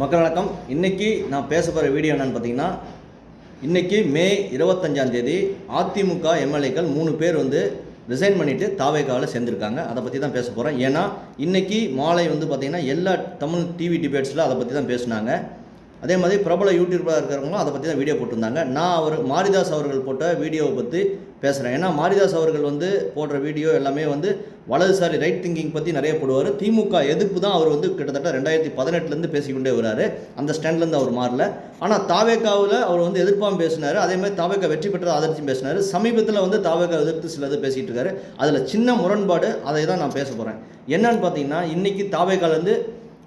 மக்கள் வணக்கம். இன்றைக்கி நான் பேச போகிற வீடியோ என்னென்னு பார்த்தீங்கன்னா, இன்றைக்கி மே 25ஆம் தேதி அதிமுக எம்எல்ஏக்கள் 3 பேர் ரிசைன் பண்ணிவிட்டு தாவேகாவில் சேர்ந்துருக்காங்க. அதை பற்றி தான் பேச போகிறேன். ஏன்னா இன்றைக்கி மாலை பார்த்திங்கன்னா எல்லா தமிழ் டிவி டிபேட்ஸில் அதை பற்றி தான் பேசுனாங்க. அதே மாதிரி பிரபல யூடியூபராக இருக்கிறவங்களும் அதை பற்றி தான் வீடியோ போட்டிருந்தாங்க. நான் மாரிதாஸ் அவர்கள் போட்ட வீடியோவை பற்றி பேசுகிறேன். ஏன்னா மாரிதாஸ் அவர்கள் போடுற வீடியோ எல்லாமே வலதுசாரி ரைட் திங்கிங் பற்றி நிறைய போடுவார். திமுக எதிர்ப்பு தான் அவர் கிட்டத்தட்ட 2018 பேசிக்கொண்டே வராரு. அந்த ஸ்டாண்ட்லேருந்து அவர் மாறல. ஆனால் தாவேகாவில் அவர் எதிர்ப்பாக பேசினார். அதே மாதிரி தாவேகா வெற்றி பெற்றதை ஆதரிச்சும் பேசினார். சமீபத்தில் தாவேகா எதிர்த்து சிலது பேசிகிட்டு இருக்காரு. அதில் சின்ன முரண்பாடு, அதை தான் நான் பேச போகிறேன். என்னன்னு பார்த்தீங்கன்னா,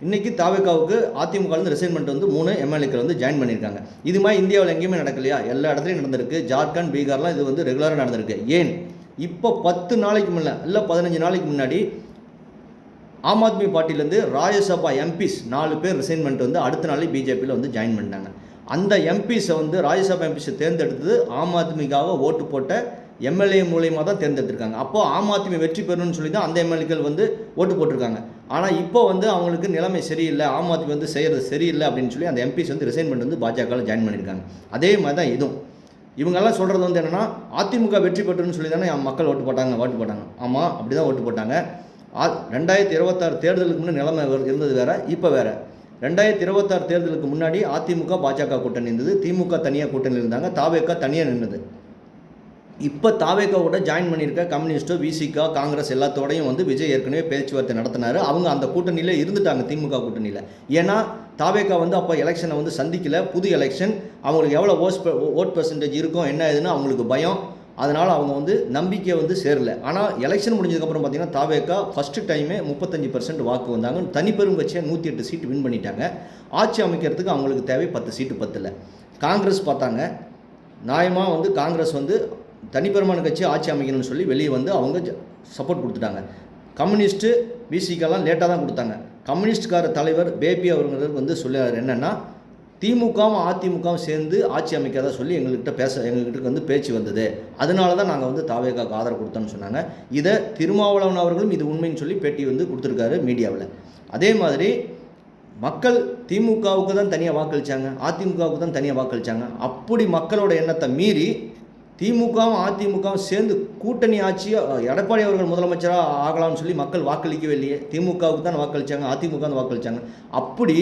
இன்றைக்கி தாவேகாவுக்கு அதிமுகலேருந்து ரிசைன்மெண்ட் 3 எம்எல்ஏக்கள் ஜாயின் பண்ணியிருக்காங்க. இது மாதிரி இந்தியாவில் எங்கேயுமே நடக்கலையா? எல்லா இடத்துலையும் நடந்திருக்கு. ஜார்க்கண்ட், பீகார்லாம் இது ரெகுலராக நடந்திருக்கு. ஏன் இப்போ 10 நாளைக்கு முன்னே இல்லை 15 நாளைக்கு முன்னாடி ஆம் ஆத்மி பார்ட்டிலேருந்து ராஜ்யசபா எம்பிஸ் 4 பேர் ரிசைன்மெண்ட் அடுத்த நாளே பிஜேபியில் ஜாயின் பண்ணிட்டாங்க. அந்த எம்பிஸை ராஜ்யசபா எம்பிஸை தேர்ந்தெடுத்தது ஆம் ஆத்மிக்காக ஓட்டு போட்ட எம்எல்ஏ மூலியமாக தான் தேர்ந்தெடுத்திருக்காங்க. அப்போது ஆம் ஆத்மி வெற்றி பெறணும்னு சொல்லி தான் அந்த எம்எல்ஏக்கள் ஓட்டு போட்டிருக்காங்க. ஆனால் இப்போ அவங்களுக்கு நிலைமை சரியில்லை, ஆம் ஆத்மி செய்கிறது சரியில்லை அப்படின்னு சொல்லி அந்த எம்பிஸ் ரிசைன்மெண்ட் பாஜகவில் ஜாயின் பண்ணியிருக்காங்க. அதே மாதிரி தான் இதுவும் இவங்கெல்லாம் சொல்கிறது என்னென்னா, அதிமுக வெற்றி பெற்றுன்னு சொல்லி தானே மக்கள் ஓட்டு போட்டாங்க. ஆமாம், அப்படி தான் ஓட்டு போட்டாங்க. 2026 தேர்தலுக்கு முன்னே நிலைமை இருந்தது வேறு, இப்போ வேறு. 2026 தேர்தலுக்கு முன்னாடி அதிமுக பாஜக கூட்டணி இருந்தது, திமுக தனியாக கூட்டணி இருந்தாங்க, தாவேகா தனியாக நின்றுது. இப்போ தாவேகாவோட ஜாயின் பண்ணியிருக்க கம்யூனிஸ்ட்டோ, விசிகா, காங்கிரஸ் எல்லாத்தோடையும் விஜய் ஏற்கனவே பேச்சுவார்த்தை நடத்தினார். அவங்க அந்த கூட்டணியில் இருந்துட்டாங்க, திமுக கூட்டணியில். ஏன்னா தாவேகா அப்போ எலெக்ஷனை சந்திக்கல, புது எலெக்ஷன். அவங்களுக்கு எவ்வளோ ஓட் பெர்சன்டேஜ் இருக்கும் என்ன ஏதுன்னு அவங்களுக்கு பயம். அதனால் அவங்க நம்பிக்கை சேரல. ஆனால் எலெக்ஷன் முடிஞ்சதுக்கப்புறம் பார்த்திங்கன்னா தாவேகா ஃபஸ்ட்டு டைமே 35% வாக்கு வந்தாங்க. தனிப்பெரும் கட்சியாக 108 சீட்டு வின் பண்ணிட்டாங்க. ஆட்சி அமைக்கிறதுக்கு அவங்களுக்கு தேவை 10 சீட்டு பத்தல. காங்கிரஸ் பார்த்தாங்க, நியாயமாக காங்கிரஸ் தனிப்பெருமான கட்சி ஆட்சி அமைக்கணும்னு சொல்லி வெளியே அவங்க சப்போர்ட் கொடுத்துட்டாங்க. கம்யூனிஸ்ட்டு, விசிகெல்லாம் லேட்டாக தான் கொடுத்தாங்க. கம்யூனிஸ்ட்கார தலைவர் பேபி அவர்கள் சொல்லுவார் என்னென்னா, திமுகவும் அதிமுகவும் சேர்ந்து ஆட்சி அமைக்காத சொல்லி எங்ககிட்ட பேச்சு வந்தது. அதனால தான் நாங்கள் தாவேகாவுக்கு ஆதரவு கொடுத்தோன்னு சொன்னாங்க. இதை திருமாவளவன் அவர்களும் இது உண்மைன்னு சொல்லி பேட்டி கொடுத்துருக்காரு மீடியாவில். அதே மாதிரி மக்கள் திமுகவுக்கு தான் தனியாக வாக்களித்தாங்க, அதிமுகவுக்கு தான் தனியாக வாக்களித்தாங்க. அப்படி மக்களோட எண்ணத்தை மீறி திமுகவும் அதிமுகவும் சேர்ந்து கூட்டணி ஆட்சி எடப்பாடி அவர்கள் முதலமைச்சராக ஆகலாம்னு சொல்லி மக்கள் வாக்களிக்கவே இல்லையே. திமுகவுக்கு தான் வாக்களித்தாங்க, அதிமுக தான் வாக்களித்தாங்க. அப்படி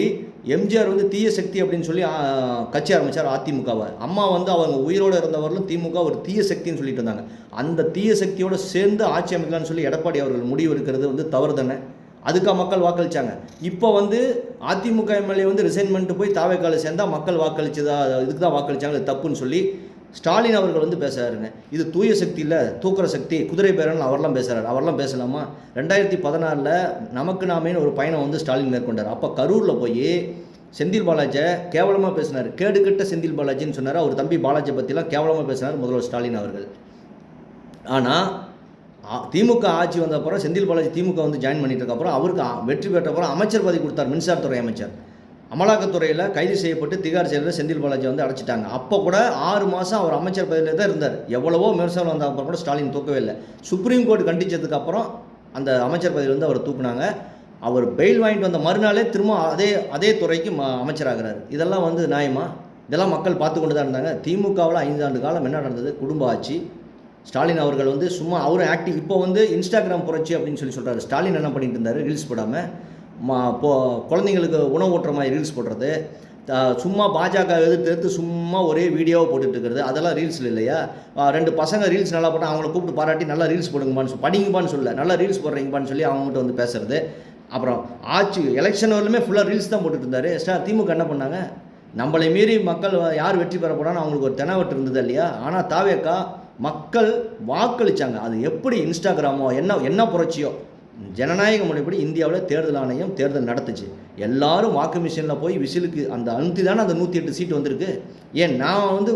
எம்ஜிஆர் தீய சக்தி அப்படின்னு சொல்லி கட்சி ஆரம்பித்தார் அதிமுகவை. அம்மா அவங்க உயிரோடு இருந்தவர்களும் திமுக ஒரு தீய சக்தின்னு சொல்லிட்டு இருந்தாங்க. அந்த தீய சக்தியோடு சேர்ந்து ஆட்சி அமைக்கலாம்னு சொல்லி எடப்பாடி அவர்கள் முடிவு எடுக்கிறது தவறு தானே. அதுக்காக மக்கள் வாக்களித்தாங்க. இப்போ அதிமுக எம்எல்ஏ ரிசைன்மெண்ட் போய் தாவேகாவில் சேர்ந்தால் மக்கள் வாக்களிச்சதா, இதுக்கு தான் வாக்களித்தாங்க, இது தப்புன்னு சொல்லி ஸ்டாலின் அவர்கள் பேசுகிறாருங்க. இது தூய சக்தி இல்லை, தூக்குற சக்தி, குதிரை பேரன் அவரெல்லாம் பேசுகிறார். அவரெல்லாம் பேசலாமா? 2016 நமக்கு நாமேன்னு ஒரு பயணம் ஸ்டாலின் மேற்கொண்டார். அப்போ கரூரில் போய் செந்தில் பாலாஜியை கேவலமாக பேசினார். கேடுகட்ட செந்தில் பாலாஜின்னு சொன்னார். அவர் தம்பி பாலாஜியை பற்றிலாம் கேவலமாக பேசினார் முதல்வர் ஸ்டாலின் அவர்கள். ஆனால் திமுக ஆட்சி வந்தப்பறம் செந்தில் பாலாஜி திமுக ஜாயின் பண்ணிட்டதுக்கப்புறம் அவருக்கு வெற்றி பெற்றப்பறம் அமைச்சர் பதவி கொடுத்தார், மின்சாரத்துறை அமைச்சர். அமலாக்கத்துறையில் கைது செய்யப்பட்டு திகார் செயலில் செந்தில் பாலாஜி அடைச்சிட்டாங்க. அப்போ கூட 6 மாதம் அவர் அமைச்சர் பதவியில் தான் இருந்தார். எவ்வளவோ விமர்சனம் வந்த அப்புறம் கூட ஸ்டாலின் தூக்கவே இல்லை. சுப்ரீம் கோர்ட் கண்டித்ததுக்கப்புறம் அந்த அமைச்சர் பதவியில் அவர் தூக்குனாங்க. அவர் பெயில் வாங்கிட்டு வந்த மறுநாளே திரும்ப அதே துறைக்கு அமைச்சராகிறார். இதெல்லாம் நியாயமா? இதெல்லாம் மக்கள் பார்த்து கொண்டு தான் இருந்தாங்க. திமுகவில் 5 ஆண்டு காலம் என்ன நடந்தது? குடும்ப ஆட்சி. ஸ்டாலின் அவர்கள் சும்மா அவரும் ஆக்டிவ். இப்போ இன்ஸ்டாகிராம் புரட்சி அப்படின்னு சொல்கிறாரு. ஸ்டாலின் என்ன பண்ணிட்டு இருந்தார்? ரீல்ஸ் போடாமல் குழந்தைங்களுக்கு உணவு ஊட்டுற மாதிரி ரீல்ஸ் போடுறது, சும்மா பாஜக எதிர்த்து சும்மா ஒரே வீடியோவை போட்டுட்டு இருக்கிறது, அதெல்லாம் ரீல்ஸில் இல்லையா? 2 பசங்க ரீல்ஸ் நல்லா போட்டால் அவங்கள கூப்பிட்டு பாராட்டி நல்லா ரீல்ஸ் போடுங்கப்பான்னு படிங்கப்பான்னு சொல்ல, நல்லா ரீல்ஸ் போடுறீங்கப்பான்னு சொல்லி அவங்ககிட்ட பேசுறது. அப்புறம் ஆட்சி எலெக்ஷன் வரலுமே ஃபுல்லாக ரீல்ஸ் தான் போட்டுட்டு இருந்தார். திமுக என்ன பண்ணாங்க? நம்மளை மீறி மக்கள் யார் வெற்றி பெற போகிறான்னு அவங்களுக்கு ஒரு தெனாவட்டு இருந்தது இல்லையா? ஆனால் தாவேகா மக்கள் வாக்களித்தாங்க. அது எப்படி இன்ஸ்டாகிராமோ என்ன புரட்சியோ, ஜனநாயக முறைப்படி இந்தியாவில் தேர்தல் ஆணையம் தேர்தல் நடத்துச்சு. எல்லாரும் வாக்கு மிஷினில் போய் விசிலுக்கு அந்த அழுத்தி தானே அந்த 108 சீட்டு வந்திருக்கு. ஏன் நான்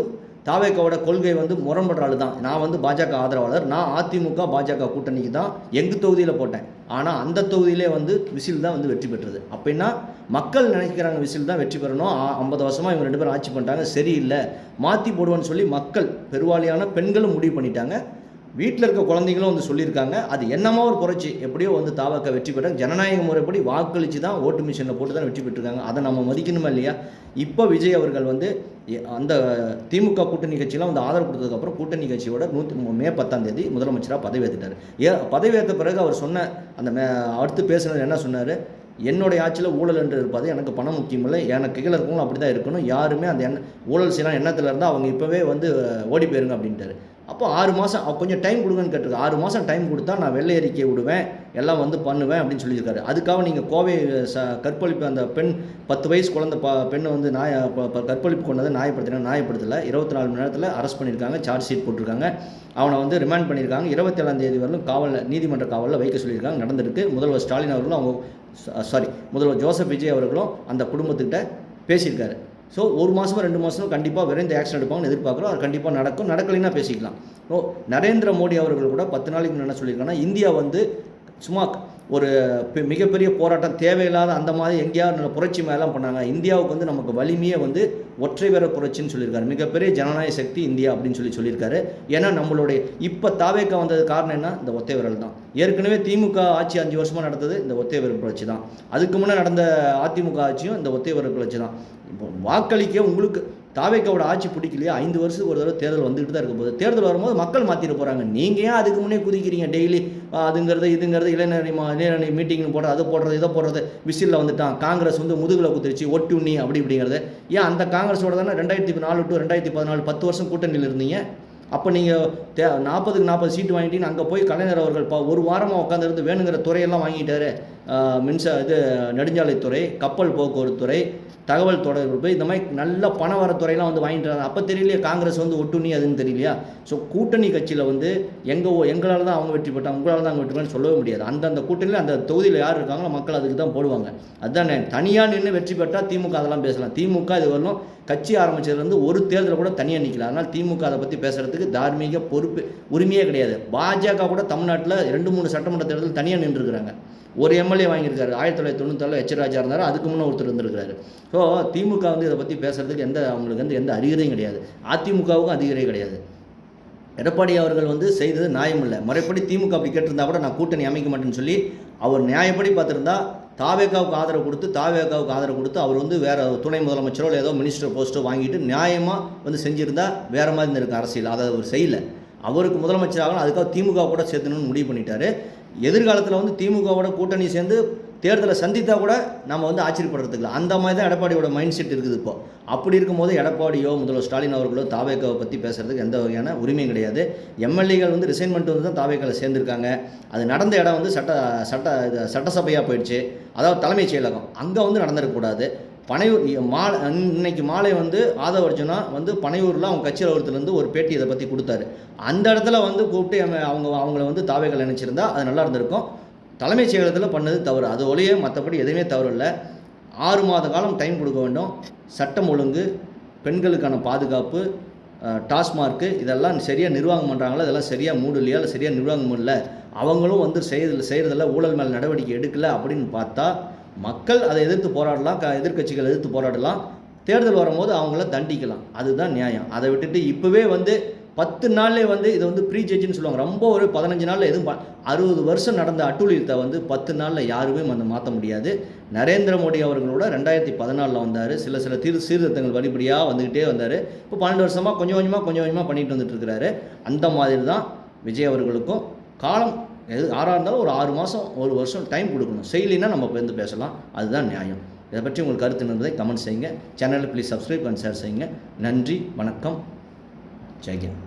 தாவேகாவோட கொள்கை முரண்படுற ஆள் தான். நான் பாஜக ஆதரவாளர். நான் அதிமுக பாஜக கூட்டணிக்கு தான் எங்கள் தொகுதியில் போட்டேன். ஆனால் அந்த தொகுதியிலே விசில் தான் வெற்றி பெற்றது. அப்படின்னா மக்கள் நினைக்கிறாங்க விசில் தான் வெற்றி பெறணும். 50 வருஷமாக இவங்க 2 பேரும் ஆட்சி பண்ணிட்டாங்க, சரியில்லை, மாற்றி போடுவேன்னு சொல்லி மக்கள் பெருவாரியான பெண்களும் முடிவு பண்ணிட்டாங்க. வீட்டில் இருக்க குழந்தைங்களும் வந்து சொல்லியிருக்காங்க. அது என்னமோ ஒரு புரட்சி, எப்படியோ வந்து தாவக வெற்றி பெற்றாங்க. ஜனநாயக முறைப்படி வாக்களித்து தான் ஓட்டு மிஷினில் போட்டு தான் வெற்றி பெற்றிருக்காங்க. அதை நம்ம மதிக்கணுமா இல்லையா? இப்போ விஜய் அவர்கள் வந்து அந்த திமுக கூட்டணி கட்சியெலாம் வந்து ஆதரவு கொடுத்ததுக்கப்புறம் கூட்டணி கட்சியோட மே 10ஆம் தேதி முதலமைச்சராக பதவியேற்றுட்டார். பதவியேற்ற பிறகு அவர் சொன்ன அந்த அடுத்து பேசுனது என்ன சொன்னார்? என்னுடைய ஆட்சியில் ஊழல் என்று இருப்பது, எனக்கு பணம் முக்கியம் இல்லை, எனக்கு கீழே இருக்கவங்களும் அப்படி தான் இருக்கணும், யாருமே அந்த ஊழல் செய்யலாம் எண்ணத்தில் இருந்தால் அவங்க இப்போவே வந்து ஓடி போயிருங்க அப்படின்ட்டாரு. அப்போ 6 மாதம் கொஞ்சம் டைம் கொடுங்கன்னு கேட்டிருக்கு. 6 மாதம் டைம் கொடுத்தா நான் வெள்ளை அறிக்கை விடுவேன், எல்லாம் வந்து பண்ணுவேன் அப்படின்னு சொல்லியிருக்காரு. அதுக்காக நீங்கள் கோவை கற்பழிப்பு அந்த பெண் 10 வயசு குழந்தை பெண்ணை வந்து கற்பழிப்பு கொண்டதை நியாயப்படுத்தலை. 24 மணி நேரத்தில் அரெஸ்ட் பண்ணியிருக்காங்க, சார்ஜ் ஷீட் போட்டிருக்காங்க, அவனை வந்து ரிமாண்ட் பண்ணியிருக்காங்க. 27ஆம் தேதி வரலும் நீதிமன்ற காவலில் வைக்க சொல்லியிருக்காங்க. நடந்திருக்கு. முதல்வர் ஸ்டாலின் அவர்களும் முதல்வர் ஜோசப் விஜய் அவர்களும் அந்த குடும்பத்துக்கிட்ட பேசியிருக்காரு. ஸோ 1 மாதமோ 2 மாதமோ கண்டிப்பாக விரைந்து ஆக்ஷன் எடுப்பாங்கன்னு எதிர்பார்க்குறோம். அது கண்டிப்பாக நடக்கும். நடக்கலைன்னா பேசிக்கலாம். நரேந்திர மோடி அவர்கள் கூட 10 நாளைக்கு முன்னாடி என்ன சொல்லியிருக்காங்கன்னா, இந்தியா வந்து சும்மா ஒரு மிகப்பெரிய போராட்டம் தேவையில்லாத அந்த மாதிரி எங்கேயாவது புரட்சி மேலாம் பண்ணாங்க. இந்தியாவுக்கு வந்து நமக்கு வலிமையே வந்து ஒற்றை வீர புரட்சின்னு சொல்லியிருக்காரு. மிகப்பெரிய ஜனநாயக சக்தி இந்தியா அப்படின்னு சொல்லியிருக்காரு. ஏன்னா நம்மளுடைய இப்போ தாவேக்கா வந்தது காரணம் என்ன? இந்த ஒத்தை விரல் தான். ஏற்கனவே திமுக ஆட்சி 5 வருஷமாக நடந்தது இந்த ஒத்தை விரல் புரட்சி தான். அதுக்கு முன்னே நடந்த அதிமுக ஆட்சியும் இந்த ஒத்தை விரல் புரட்சி தான். இப்போ வாக்களிக்க உங்களுக்கு தாவேக்காவோட ஆட்சி பிடிக்கலையா? 5 வருஷத்துக்கு ஒரு தடவை தேர்தல் வந்துட்டு தான் இருக்கும் போது, தேர்தல் வரும்போது மக்கள் மாற்றிட போகிறாங்க. நீங்கள் ஏன் அதுக்கு முன்னே குதிக்கிறீங்க? டெய்லி இதுங்கிறது இளைஞரணி மீட்டிங்னு போடுறது, அது போடுறது, இதை போடுறது, விசிலில் வந்துட்டான், காங்கிரஸ் வந்து முதுகில் குதிரிச்சு ஒட்டுண்ணி அப்படிங்கிறது. ஏன் அந்த காங்கிரஸோட தானே 2004 to 2014 10 வருஷம் கூட்டணியில் இருந்தீங்க. அப்போ நீங்கள் 40க்கு 40 சீட்டு வாங்கிட்டீங்கன்னு அங்கே போய் கலைஞர் அவர்கள் ஒரு வாரமாக உட்காந்துருந்து வேணுங்கிற துறையெல்லாம் வாங்கிட்டாரு. நெடுஞ்சாலைத்துறை, கப்பல் போக்குவரத்து துறை, தகவல் தொடர்பு, இந்த மாதிரி நல்ல பண வர துறையெல்லாம் வந்து வாங்கிட்டு. அப்போ தெரியலையே காங்கிரஸ் வந்து ஒட்டுண்ணி அதுன்னு தெரியலையா? ஸோ கூட்டணி கட்சியில் வந்து எங்களால் தான் அவங்க வெற்றி பெற்றாங்க, உங்களால் தான் அவங்க வெற்றி பெற்றான்னு சொல்லவே முடியாது. அந்தந்த கூட்டணியில் அந்த தொகுதியில் யார் இருக்காங்களோ மக்கள் அதுக்கு தான் போடுவாங்க. அதுதான் தனியாக நின்று வெற்றி பெற்றால் திமுக அதெல்லாம் பேசலாம். திமுக இது வரலும் கட்சி ஆரம்பிச்சதுலேருந்து ஒரு தேர்தலில் கூட தனியாக நிற்கல. அதனால் திமுக அதை பற்றி பேசுகிறதுக்கு தார்மீக உரிமையே கிடையாது. பாஜக கூட தமிழ்நாட்டில் 2-3 சட்டமன்ற தேர்தல் தனியாக நின்றுருக்கிறாங்க. ஒரு எம்எல்ஏ வாங்கியிருக்காரு. 1997 எச் ராஜா இருந்தார், அதுக்கு முன்னே ஒருத்தர் இருந்திருக்கிறாரு. ஸோ திமுக வந்து இதை பற்றி பேசுகிறதுக்கு அவங்களுக்கு வந்து எந்த அறிகுறியும் கிடையாது. அதிமுகவுக்கும் அதிகாரி கிடையாது. எடப்பாடி அவர்கள் வந்து செய்தது நியாயம் இல்லை. முறைப்படி திமுக அப்படி கேட்டிருந்தா கூட நான் கூட்டணி அமைக்க மாட்டேன்னு சொல்லி அவர் நியாயப்படி பார்த்துருந்தா தாவேக்காவுக்கு ஆதரவு கொடுத்து அவர் வந்து வேறு துணை முதலமைச்சரோ ஏதோ மினிஸ்டர் போஸ்ட்டோ வாங்கிட்டு நியாயமாக வந்து செஞ்சுருந்தா வேறு மாதிரி இருக்கும் அரசியல். அதை அவர் செய்யலை. அவருக்கு முதலமைச்சர் ஆகணும், அதுக்காக திமுக கூட சேர்த்துணுன்னு முடிவு பண்ணிட்டாரு. எதிர்காலத்தில் வந்து திமுகவோட கூட்டணி சேர்ந்து தேர்தலை சந்தித்தா கூட நம்ம வந்து ஆச்சரியப்படுறதுக்கு இல்லை. அந்த மாதிரி தான் எடப்பாடியோட மைண்ட் செட் இருக்குது இப்போ. அப்படி இருக்கும்போது எடப்பாடியோ முதல்வர் ஸ்டாலின் அவர்களோ தாவேக்காவை பற்றி பேசுகிறதுக்கு எந்த வகையான உரிமையும் கிடையாது. எம்எல்ஏகள் வந்து ரிசைன்மெண்ட் வந்து தான் தாவேக்காவில் சேர்ந்துருக்காங்க. அது நடந்த இடம் வந்து சட்டசபையாக போயிடுச்சு, அதாவது தலைமைச் செயலகம். அங்கே வந்து நடந்துடக்கூடாது. பனையூர் இன்னைக்கு மாலை வந்து ஆதவ அர்ஜுனா வந்து பனையூரில் அவங்க கட்சி அலுவலகத்துலேருந்து ஒரு பேட்டி இதை பற்றி கொடுத்தாரு. அந்த இடத்துல வந்து கூப்பிட்டு அவங்கள வந்து தாவேக்காவில் நினச்சிருந்தா அது நல்லா இருந்திருக்கும். தலைமைச் செயலகத்தில் பண்ணது தவறு, அது ஒழிய மற்றபடி எதுவுமே தவறு இல்லை. 6 மாத காலம் டைம் கொடுக்க வேண்டும். சட்டம் ஒழுங்கு, பெண்களுக்கான பாதுகாப்பு, டாஸ்மார்க்கு இதெல்லாம் சரியாக நிர்வாகம் பண்ணுறாங்களா? இதெல்லாம் சரியாக மூடலையா? இல்லை சரியாக நிர்வாகம் பண்ணல, அவங்களும் வந்து செய்கிறதில்ல, ஊழல் மேல் நடவடிக்கை எடுக்கலை அப்படின்னு பார்த்தா மக்கள் அதை எதிர்த்து போராடலாம், எதிர்க்கட்சிகள் எதிர்த்து போராடலாம், தேர்தல் வரும்போது அவங்கள தண்டிக்கலாம். அதுதான் நியாயம். அதை விட்டுட்டு இப்போவே வந்து 10 நாள்லேயே வந்து இதை வந்து ப்ரீ ஜட்ஜின்னு சொல்லுவாங்க. ரொம்ப ஒரு 15 நாளில் எதுவும் 60 வருஷம் நடந்த அட்டூழியத்தை வந்து 10 நாளில் யாருமே வந்து மாற்ற முடியாது. நரேந்திர மோடி அவர்களோட 2014 வந்தார். சில சீர்திருத்தங்கள் வழிபடியாக வந்துக்கிட்டே வந்தார். இப்போ 12 வருஷமாக கொஞ்சம் கொஞ்சமாக பண்ணிட்டு வந்துட்டு இருக்கிறாரு. அந்த மாதிரி தான் விஜய் அவர்களுக்கும் காலம் யாராக இருந்தாலும் ஒரு 6 மாதம் 1 வருஷம் டைம் கொடுக்கணும். செய்யலைன்னா நம்ம வந்து பேசலாம். அதுதான் நியாயம். இதை பற்றி உங்களுக்கு கருத்து இருந்ததை கமெண்ட் செய்யுங்க. சேனலில் ப்ளீஸ் சப்ஸ்கிரைப் அண்ட் ஷேர் செய்யுங்க. நன்றி, வணக்கம், ஜெய்ஹிந்த்.